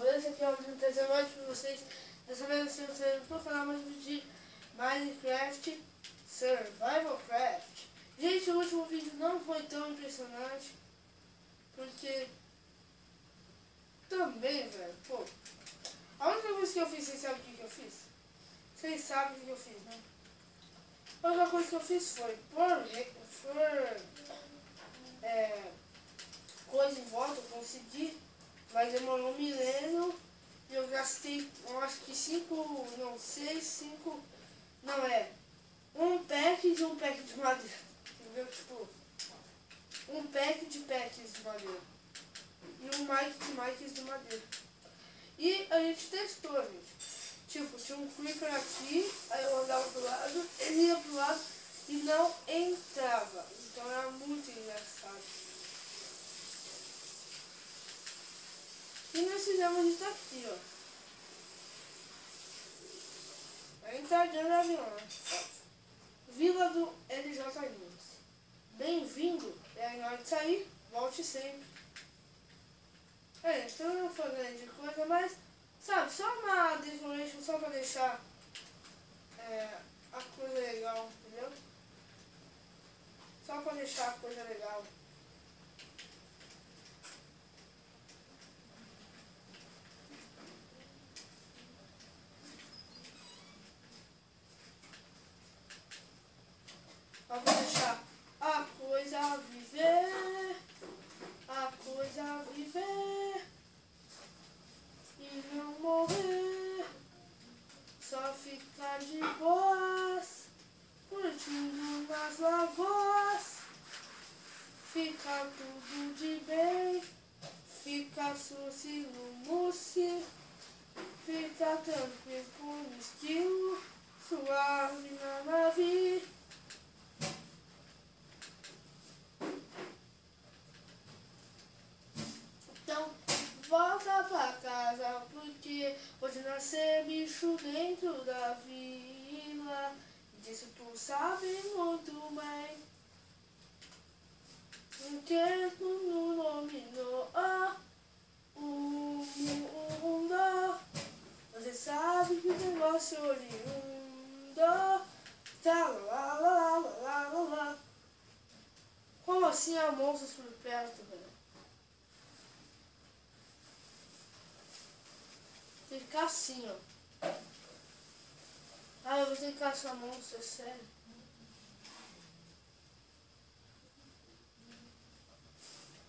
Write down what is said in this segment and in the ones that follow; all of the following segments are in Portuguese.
beleza? Aqui é o Bruno trazendo hoje pra vocês. Dessa vez eu estou trazendo pro canal mais um vídeo de Minecraft Survival Craft. Gente, o último vídeo não foi tão impressionante, porque também, velho, pô, a única coisa que eu fiz, vocês sabem o que eu fiz? Vocês sabem o que eu fiz, né? A única coisa que eu fiz foi coisa em volta, eu consegui, mas demorou um milênio e eu gastei, eu acho que 5, um pack de madeira, entendeu? Tipo, um pack de packs de madeira e um mic de madeira. E a gente testou, gente. Tipo, tinha um creeper aqui, aí eu andava pro lado, ele ia pro lado e não entrava. Então era muito engraçado. E nós fizemos isso aqui, ó. A entradinha do avião, né? Vila do LJ Lins. Bem-vindo. E aí na hora de sair, volte sempre. Então eu não foi grande coisa, mas sabe, só uma decoration só pra deixar a coisa legal, entendeu? Só pra deixar a coisa legal. Só pra deixar a coisa viver, a coisa viver e não morrer. Só ficar de boas, curtindo nas lagoas. Fica tudo de bem, fica suci no mousse. Fica tranquilo com esquilo, suave na nave. Então volta pra casa, porque pode nascer bicho dentro da vila. Disso tu sabe muito bem. O tempo não dominou o mundo. Você sabe que o negócio é oriundo. Tá lá, lá, lá, lá, lá, lá. Como assim há monstros por perto, velho? Tem que ficar assim, ó. Ah, eu vou ter que caçar monstros, é sério.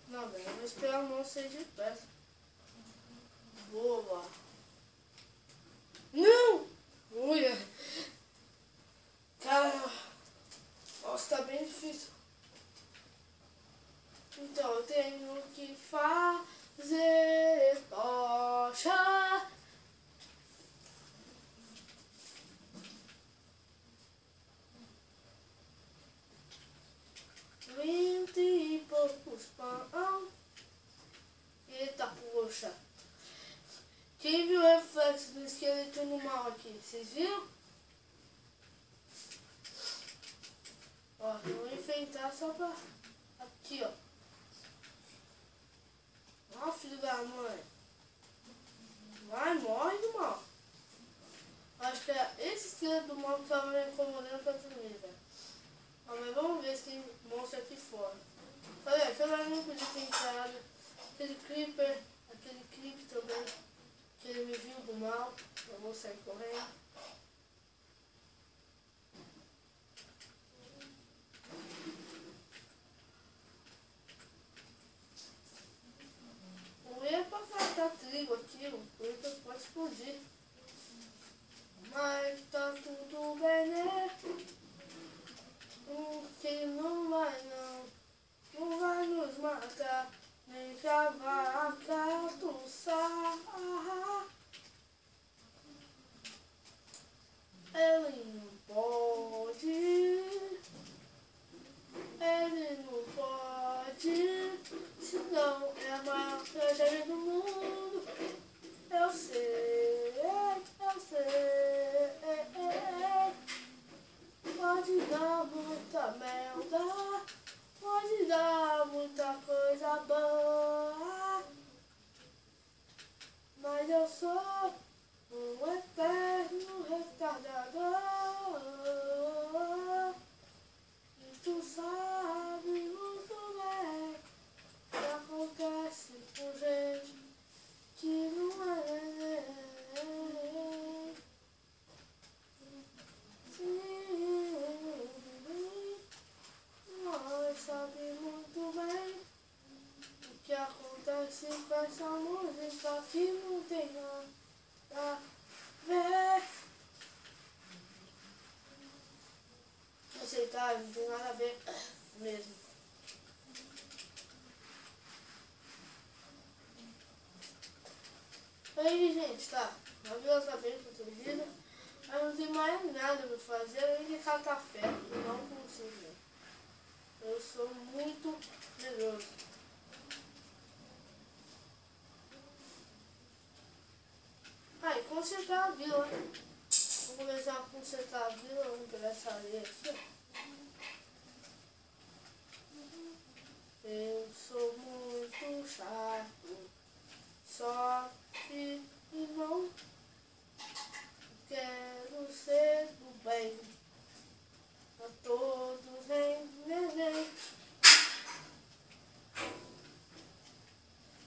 Não, velho, eu vou esperar o monstro sair de perto. Boa. Não! Uia! Cara, nossa, tá bem difícil. Então eu tenho que fazer tocha. 20 e poucos pão. Eita, poxa. Quem viu o reflexo do esqueleto no mal aqui? Vocês viram? Ó, eu vou enfeitar só pra... Aqui, ó. Ó, filho da mãe. Vai, morre do mal. Acho que é esse esqueleto do mal que tava me incomodando pra dormir, velho. Mas vamos ver se tem monstro aqui fora. Olha, aquela não podia ter entrado. Aquele creeper também. Que ele me viu do mal. Eu vou sair correndo. O erro é pra catar trigo aqui. O erro pode explodir. Mas tá tudo bem, né? Porque não vai nos matar, nem que a vaca tuçar. eu sou um eterno retardador. E tu sabe muito bem que acontece com gente que não é neném. Sim, nós sabemos muito bem o que acontece com essa música que não tem nada a ver. Aceitar, não tem nada a ver mesmo. Aí, gente, tá. A vila tá bem protegida. Aí não tem mais nada pra fazer além de catar café. Eu não consigo. Eu sou muito medroso. Aí, consertar a vila. Vou começar a consertar a vila. Vamos pegar essa areia aqui. Eu sou muito chato. Só que não quero ser do bem. A todos em neném.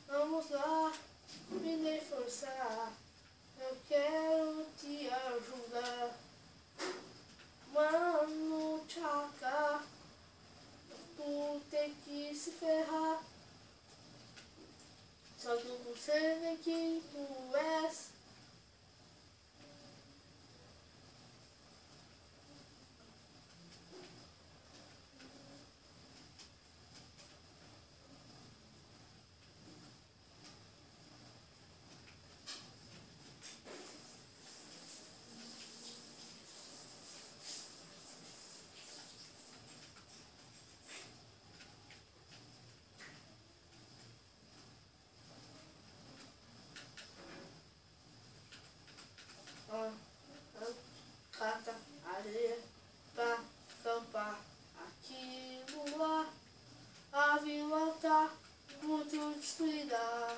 Vamos lá, me dê força. Eu quero te ajudar. Mano, tchaca, tu tem que se ferrar. Só que você vê quem tu és. Cata areia pra acampar aquilo lá. A vila tá muito destruída.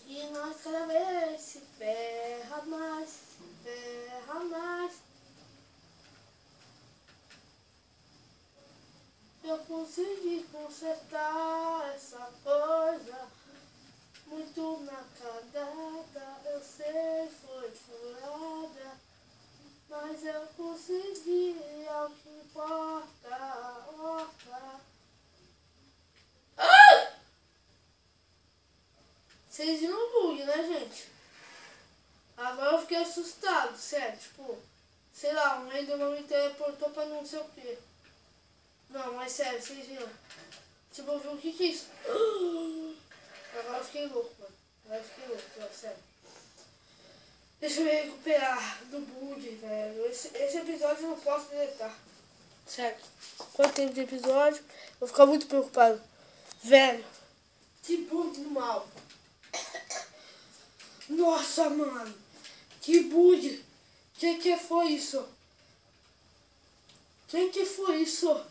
E nós cada vez se ferra mais, se ferra mais. Eu consegui consertar essa coisa muito na cagada. Eu sei, foi furada, mas eu consegui, é o que importa. Opa. Vocês viram o bug, né, gente? Agora eu fiquei assustado, sério, tipo, sei lá, um Enderman me teleportou pra não sei o que. Não, mas sério, vocês viram? Tipo, eu vi o que é isso? Agora eu fiquei louco, mano. Agora eu fiquei louco, sério. Deixa eu me recuperar do bug, velho. Esse episódio eu não posso deletar. Sério. Quanto tempo de episódio? Eu vou ficar muito preocupado. Velho, que bug no mal. Nossa, mano. Que bug. Que foi isso? Que foi isso?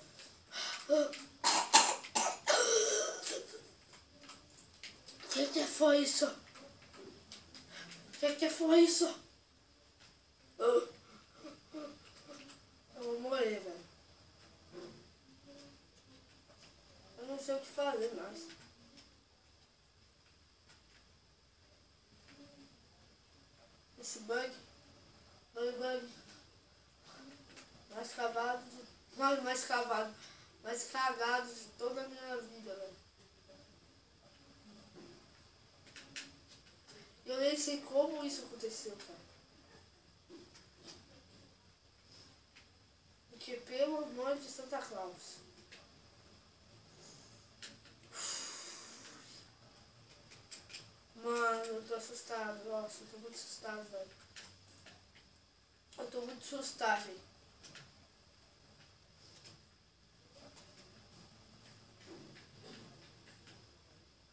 Que foi isso? Que foi isso? Eu vou morrer, velho. Eu não sei o que fazer mais. Esse bug. Mais cavado. Mais cavado. Mais cagado de toda a minha vida, velho. Eu nem sei como isso aconteceu, cara. Porque pelo amor de Santa Claus. Mano, eu tô assustado. Nossa, eu tô muito assustado, velho. Eu tô muito assustado, velho.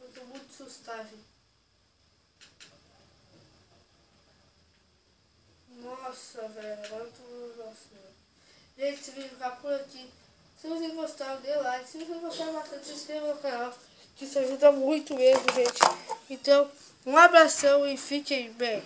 Eu tô muito assustado, velho. Nossa, velho, agora eu tô... Nossa, velho. Gente, esse vídeo ficar por aqui. Se vocês gostaram, dê like. Se vocês gostaram bastante, se inscreva no canal. Que isso ajuda muito mesmo, gente. Então, Um abração e fiquem bem.